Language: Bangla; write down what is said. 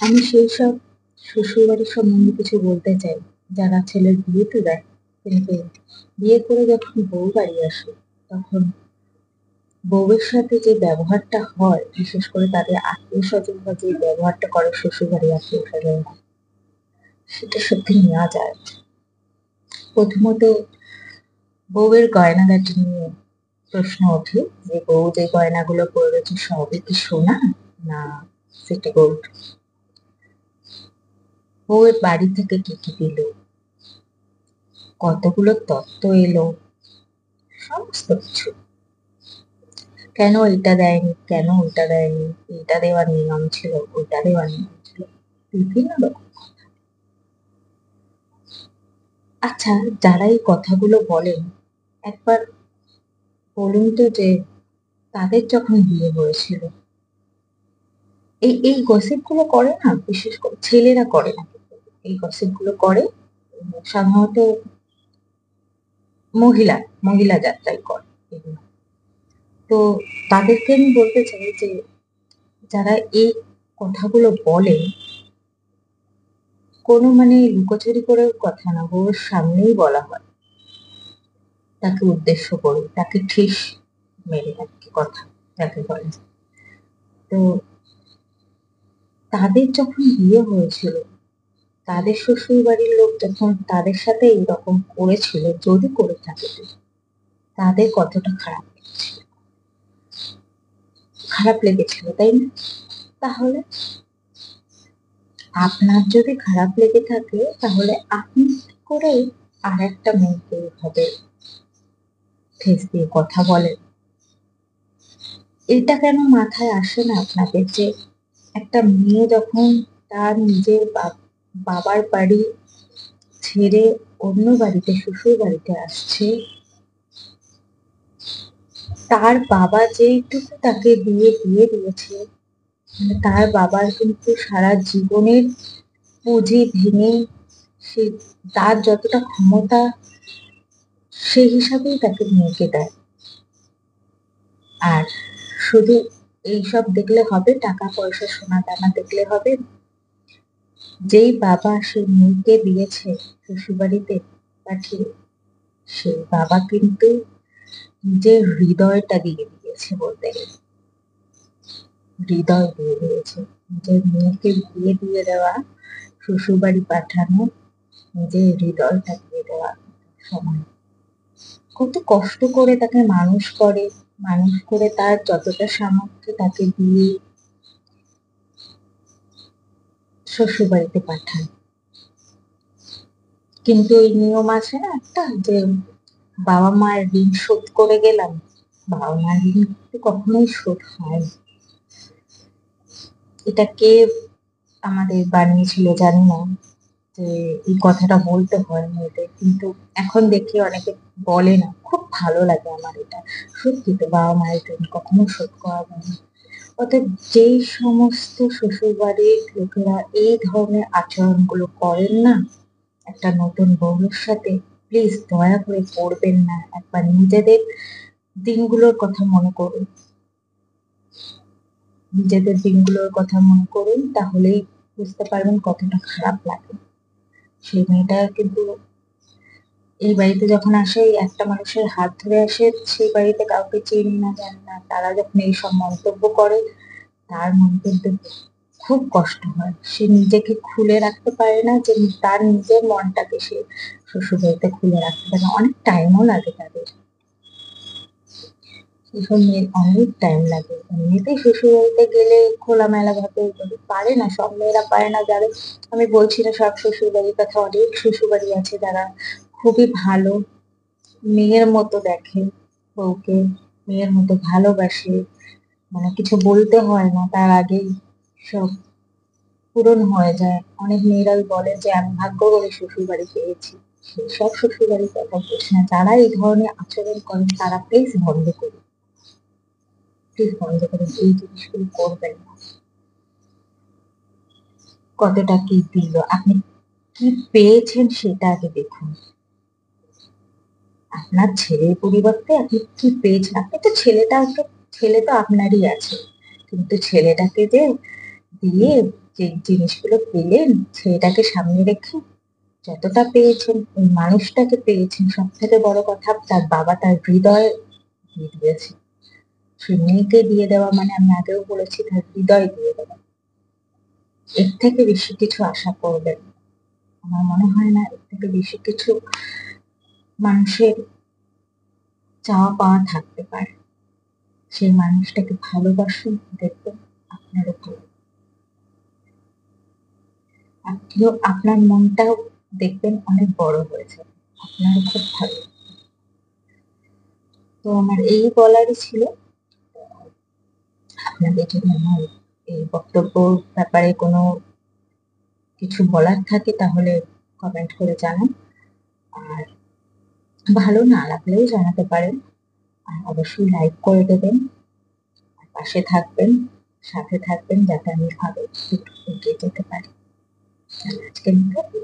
আমি সেই সব শ্বশুরবাড়ির সম্বন্ধে কিছু বলতে চাই যারা ছেলের বিয়েতে দেয়, কিন্তু বিয়ে করে যখন বউ বাড়ি আসে তখন বউয়ের সাথে যে ব্যবহারটা হয়, বিশেষ করে তাদের আত্মীয় স্বজনরা যে ব্যবহারটা করে শ্বশুরবাড়ি আত্মীয় স্বজনরা, সেটা সত্যি নেওয়া যায়। প্রথমত বউয়ের গয়নাগাটি নিয়ে প্রশ্ন ওঠে যে বউ যে গয়নাগুলো পরেছে সবই কি সোনা না সিটি গোল্ড, বউয়ের বাড়ি থেকে কি কি দিল, কতগুলো তত্ত্ব এলো, সমস্ত কিছু। কেন এটা দেয়নি, কেন ওইটা দেয়নি, এটা দেওয়ার নিয়ম ছিল, ওইটা দেওয়ার নিয়ম ছিল, বিভিন্ন রকম। আচ্ছা, যারা এই কথাগুলো বলেন একবার বলুন তো যে তাদের যখন বিয়ে হয়েছিল এই এই গসিপ গুলো করে না, বিশেষ করে ছেলেরা করে না, এই গসিপ গুলো করে সাধারণত মহিলা মহিলা যাত্রাই করে এগুলো। তো তাদেরকে আমি বলতে চাই যে যারা এই কথাগুলো বলে, কোনো মানে লুকোচুরি করেও কথা না, বউয়ের সামনেই বলা হয়, তাকে উদ্দেশ্য করে, তাকে ঠেস মেরে আর কি কথা যাকে বলে। তো তাদের যখন বিয়ে হয়েছিল, তাদের শ্বশুর বাড়ির লোক যখন তাদের সাথে এইরকম করেছিল, যদি করে থাকে, তাদের কতটা খারাপ লেগেছিল, তাই না? তাহলে আপনার যদি খারাপ লেগে থাকে তাহলে আপনি করে আর একটা মেয়েকে এভাবে ঠেস দিয়ে কথা বলেন? এটা কেন মাথায় আসে না আপনাদের যে একটা মেয়ে যখন তার নিজের বাবার বাড়ি ছেড়ে অন্য বাড়িতে শ্বশুর বাড়িতে আসছে, তার বাবা যেইটুকু তাকে দিয়ে দিয়েছে, মানে তার বাবার কিন্তু সারা জীবনের পুঁজি ভেঙে সে তার যতটা ক্ষমতা সেই হিসাবেই তাকে মেয়েকে দেয়। আর শুধু এইসব দেখলে হবে, টাকা পয়সা সোনা দানা দেখলে হবে? যেই বাবা সেই মেয়েকে দিয়েছে শ্বশুরবাড়িতে পাঠিয়ে, সেই বাবা কিন্তু নিজের হৃদয়টা দিয়ে দিয়েছে, বলতে গেলে হৃদয় দিয়ে দিয়েছে। নিজের মেয়েকে বিয়ে দিয়ে দেওয়া, শ্বশুরবাড়ি পাঠানো, নিজের হৃদয়টা দিয়ে দেওয়া সময়। কত কষ্ট করে তাকে মানুষ করে তার যতটা সামর্থ্য তাকে দিয়ে শ্বশুরবাড়িতে পাঠায়। কিন্তু ওই নিয়ম আছে না একটা, যে বাবা মায়ের ঋণ শোধ করে গেলাম। বাবা মায়ের ঋণ কিন্তু কখনোই শোধ হয় না। এটা কে আমাদের বানিয়েছিল জানি না, যে এই কথাটা বলতে হয় মেয়েদের, কিন্তু এখন দেখি অনেকে বলে না, খুব ভালো লাগে আমার এটা। সত্যি তো, বাবা মায়ের ঋণ কখনো শোধ করা যায় না। অর্থাৎ যেই সমস্ত শ্বশুরবাড়ির লোকেরা এই ধরনের আচরণগুলো করেন না একটা নতুন বউয়ের সাথে, প্লিজ দয়া করে করবেন না। একবার নিজেদের দিনগুলোর কথা মনে করুন, নিজেদের দিনগুলোর কথা মনে করুন, তাহলেই বুঝতে পারবেন কতটা খারাপ লাগে। সেই মেয়েটা কিন্তু এই বাড়িতে যখন আসে, একটা মানুষের হাত ধরে আসে, সেই বাড়িতে কাউকে চিনি না জানি না, তারা যখন এইসব মন্তব্য করে, তার মনে কিন্তু খুব কষ্ট হয়। সে নিজেকে খুলে রাখতে পারে না, যে তার নিজের মনটাকে সে শ্বশুরবাড়িতে খুলে রাখতে পারে না। অনেক টাইমও লাগে তাদের, সেসব মেয়ের অনেক টাইম লাগে। এমনিতেই শ্বশুরবাড়িতে গেলে খোলামেলা ভাবে পারে না, সব মেয়েরা পারে না। যাদের, আমি বলছি না সব শ্বশুরবাড়ির কথা, অনেক শ্বশুরবাড়ি আছে যারা খুবই ভালো, মেয়ের মতো দেখে বউকে, মেয়ের মতো ভালোবাসে, মানে কিছু বলতে হয় না, তার আগেই সব পূরণ হয়ে যায়। অনেক মেয়েরাই বলে যে আমি ভাগ্য করে শ্বশুর বাড়ি পেয়েছি। সব শ্বশুর বাড়ির কথা বলছি না, যারা এই ধরনের আচরণ করেন তারা প্লিজ বন্ধ করুন, প্লিজ বন্ধ করুন, এই জিনিসগুলো করবেন না। কতটা কি দিল, আপনি কি পেয়েছেন সেটা আগে দেখুন। আপনার ছেলের পরিবর্তে আপনি কি পেয়েছেন? আপনি তো ছেলে তো আপনারই আছে, কিন্তু ছেলেটাকে যে দিয়ে যে জিনিসগুলো পেলেন সেটাকে সামনে রেখে যতটা পেয়েছেন ওই মানুষটাকে পেয়েছেন, সব থেকে বড় কথা তার বাবা তার হৃদয় দিয়ে দিয়েছে। সেই মেয়েকে দিয়ে দেওয়া মানে আমি আগেও বলেছি তার হৃদয় দিয়ে দেওয়া। এর থেকে বেশি কিছু আশা করবেন না। আমার মনে হয় না এর থেকে বেশি কিছু মানুষের চাওয়া পাওয়া থাকতে পারে। সেই মানুষটাকে ভালোবাসুন, দেখবেন আপনারও ভালো। আপনিও আপনার মনটাও দেখবেন অনেক বড় হয়েছে, আপনারও খুব ভালো। তো আমার এই বলারই ছিল। আপনাদের যদি আমার এই বক্তব্যর ব্যাপারে কোনো কিছু বলার থাকে তাহলে কমেন্ট করে জানান। আর ভালো না লাগলেও জানাতে পারেন। আর অবশ্যই লাইক করে দেবেন, আর পাশে থাকবেন, সাথে থাকবেন যাতে আমি আরো একটু এগিয়ে যেতে পারি। আজকের মতো